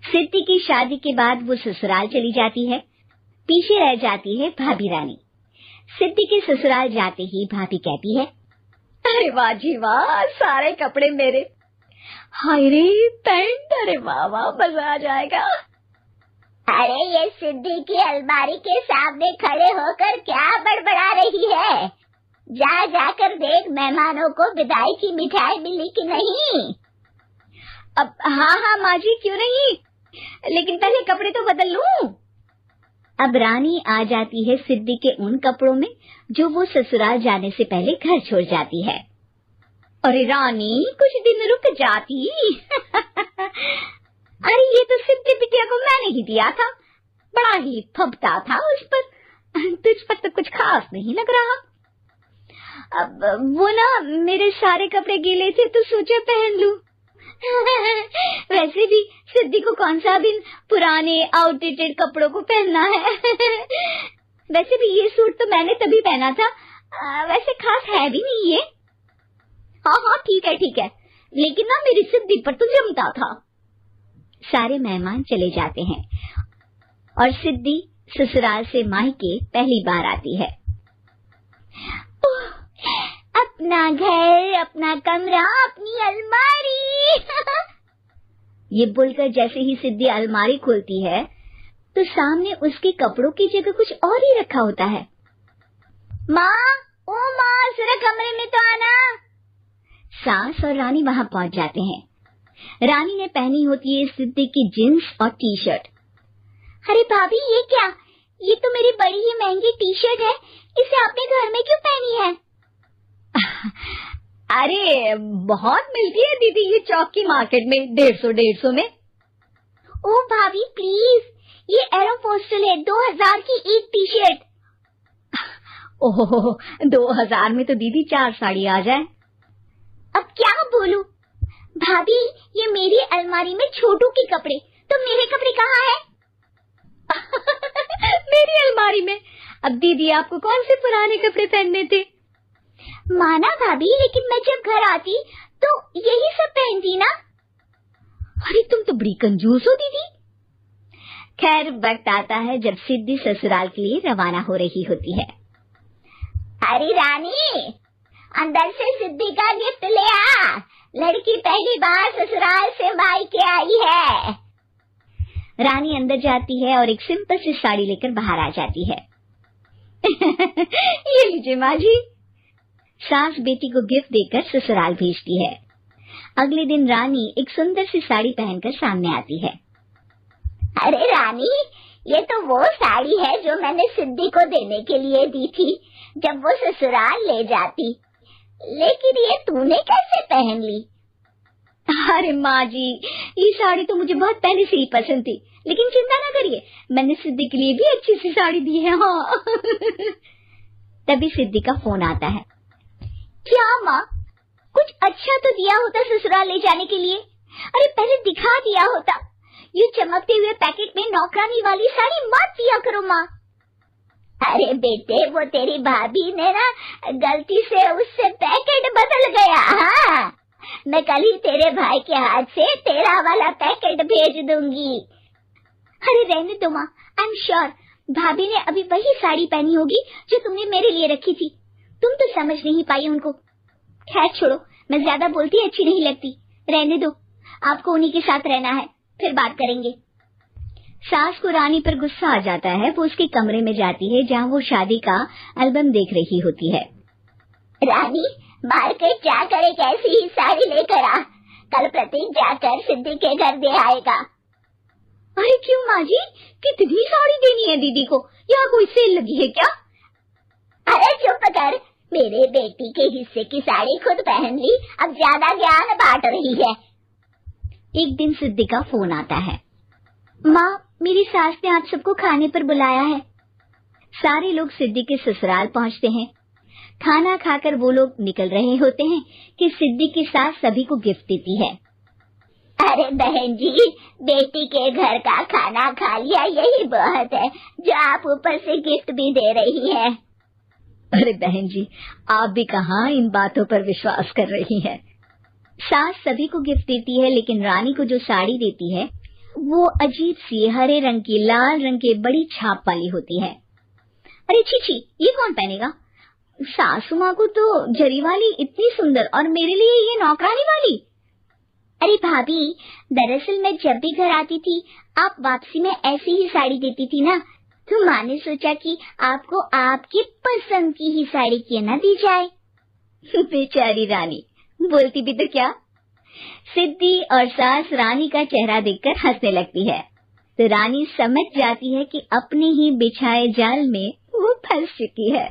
सिद्धि की शादी के बाद वो ससुराल चली जाती है। पीछे रह जाती है भाभी रानी। सिद्धि के ससुराल जाते ही भाभी कहती है, अरे वाह जी वाह, सारे कपड़े मेरे। हाय रे पैंट, अरे वाह वाह, मजा आ जाएगा। अरे ये सिद्धि की अलमारी के सामने खड़े होकर क्या बड़बड़ा रही है? जा जाकर देख मेहमानों को विदाई की मिठाई मिली कि नहीं। अब हाँ माँ जी, क्यों नहीं, लेकिन पहले कपड़े तो बदल लूं। अब रानी आ जाती है सिद्धि के उन कपड़ों में जो वो ससुराल जाने से पहले घर छोड़ जाती है। अरे रानी, कुछ दिन रुक जाती। अरे ये तो सिद्धि बिटिया को मैंने ही दिया था, बड़ा ही फबता था उस पर, तुझ पर तो कुछ खास नहीं लग रहा। अब वो ना मेरे सारे कपड़े गीले थे तो सोचा पहन लूं। वैसे भी सिद्धि को कौन सा भी पुराने आउटडेटेड कपड़ों को पहनना है। वैसे भी ये सूट तो मैंने तभी पहना था, वैसे खास है भी नहीं ये। हाँ ठीक है, लेकिन ना मेरी सिद्धि पर तो जमता था। सारे मेहमान चले जाते हैं और सिद्धि ससुराल से मायके पहली बार आती है। अपना घर, अपना कमरा, अपनी अलमारी। ये बोलकर जैसे ही सिद्धि अलमारी खोलती है तो सामने उसके कपड़ों की जगह कुछ और ही रखा होता है। माँ, ओ माँ, जरा कमरे में तो आना। सास और रानी वहां पहुंच जाते हैं। रानी ने पहनी होती है सिद्धि की जींस और टी शर्ट। अरे भाभी, ये क्या? ये तो मेरी बड़ी ही महंगी टी शर्ट है, इसे आपने घर में क्यों पहनी है? अरे बहुत मिलती है दीदी ये चौक की मार्केट में, 150 में। ओ भाभी प्लीज, ये एरोपोस्टल है, 2000 की एक टी शर्ट। ओह, 2000 में तो दीदी 4 साड़ी आ जाए। अब क्या बोलूं? भाभी, ये मेरी अलमारी में छोटू के कपड़े, तो मेरे कपड़े कहाँ हैं? मेरी अलमारी में? अब दीदी आपको कौन से पुराने कपड़े पहनने थे? माना भाभी, लेकिन मैं जब घर आती तो यही सब पहनती ना। अरे तुम तो बड़ी कंजूस हो दीदी। खैर, वक्त आता है जब सिद्धि ससुराल के लिए रवाना हो रही होती है। अरे रानी, अंदर से सिद्धि का गिफ्ट ले आ, लड़की पहली बार ससुराल से मायके आई है। रानी अंदर जाती है और एक सिंपल सी साड़ी लेकर बाहर आ जाती है। ये लीजिए माँ जी। सास बेटी को गिफ्ट देकर ससुराल भेजती है। अगले दिन रानी एक सुंदर सी साड़ी पहनकर सामने आती है। अरे रानी, ये तो वो साड़ी है जो मैंने सिद्धि को देने के लिए दी थी जब वो ससुराल ले जाती, लेकिन ये तूने कैसे पहन ली? अरे माँ जी, ये साड़ी तो मुझे बहुत पहले से ही पसंद थी, लेकिन चिंता ना करिए, मैंने सिद्धि के लिए भी अच्छी सी साड़ी दी है। हाँ। तभी सिद्धि का फोन आता है। क्या माँ, कुछ अच्छा तो दिया होता ससुराल ले जाने के लिए। अरे पहले दिखा दिया होता। ये चमकते हुए पैकेट में नौकरानी वाली साड़ी मत दिया करो माँ। अरे बेटे, वो तेरी भाभी ने ना गलती से उससे पैकेट बदल गया। हाँ, मैं कल ही तेरे भाई के हाथ से तेरा वाला पैकेट भेज दूंगी। अरे रहने दो माँ, आई एम श्योर भाभी ने अभी वही साड़ी पहनी होगी जो तुमने मेरे लिए रखी थी। तुम तो समझ नहीं पाई उनको। खैर छोड़ो, मैं ज्यादा बोलती अच्छी नहीं लगती, रहने दो, आपको उन्हीं के साथ रहना है, फिर बात करेंगे। सास को रानी पर गुस्सा आ जाता है। वो उसके कमरे में जाती है जहाँ वो शादी का एल्बम देख रही होती है। रानी, मार्केट जाकर एक ऐसी ही साड़ी लेकर आ, कल प्रतीक जाकर सिद्धि के घर दे आएगा। अरे क्यों माँ जी, कितनी साड़ी देनी है दीदी को? यहाँ कोई सेल लगी है क्या? अरे चुप कर, मेरे बेटी के हिस्से की साड़ी खुद पहन ली, अब ज्यादा ज्ञान बांट रही है। एक दिन सिद्धि का फोन आता है। माँ, मेरी सास ने आप सबको खाने पर बुलाया है। सारे लोग सिद्धि के ससुराल पहुँचते हैं। खाना खाकर वो लोग निकल रहे होते हैं कि सिद्धि की सास सभी को गिफ्ट देती है। अरे बहन जी, बेटी के घर का खाना खा लिया, यही बहुत है जो आप ऊपर से गिफ्ट भी दे रही है। अरे बहन जी, आप भी कहाँ इन बातों पर विश्वास कर रही हैं। सास सभी को गिफ्ट देती है, लेकिन रानी को जो साड़ी देती है वो अजीब सी हरे रंग की लाल रंग के बड़ी छाप वाली होती है। अरे छी, ये कौन पहनेगा? सासू माँ को तो जरी वाली इतनी सुंदर और मेरे लिए ये नौकरानी वाली। अरे भाभी, दरअसल मैं जब भी घर आती थी आप वापसी में ऐसी ही साड़ी देती थी ना, तो माँ ने सोचा कि आपको आपकी पसंद की ही साड़ी क्यों ना दी जाए। बेचारी रानी, बोलती भी तो क्या। सिद्धि और सास रानी का चेहरा देखकर हंसने लगती है, तो रानी समझ जाती है कि अपने ही बिछाए जाल में वो फंस चुकी है।